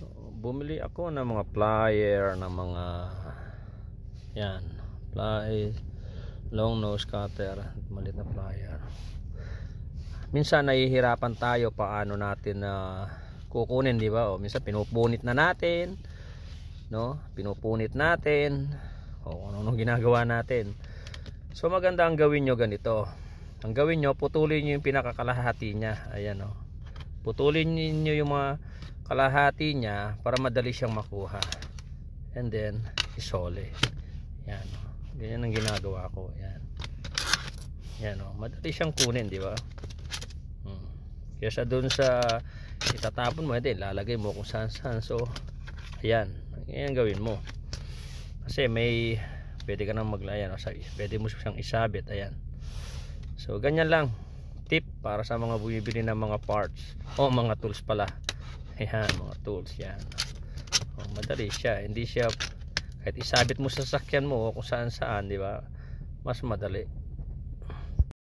So, bumili ako ng mga plier, ng mga yan, plier, long nose cutter, maliit na plier. Minsan nahihirapan tayo paano natin na kukunin, di ba? O minsan pinupunit na natin, no? Pinupunit natin. O ano ginagawa natin. So maganda ang gawin nyo ganito. Ang gawin nyo, putulin nyo yung pinakakalahati niya. Ayan o. Putulin nyo yung mga kalahati niya para madali siyang makuha. And then isole. Yan o. Ganyan ang ginagawa ko. Yan. Yan o. Madali siyang kunin, di ba? Kesa dun sa itatapon mo, ito lalagay mo kung saan saan. So ayan, ayan gawin mo. Kasi may pwede ka nang maglayan, pwede mo siyang isabit. Ayan. So ganyan lang, tip para sa mga bumibili ng mga parts o mga tools pala. Ayan, mga tools yan. Madali siya, hindi siya kahit isabit mo sa sasakyan mo o kung saan saan, di ba? Mas madali.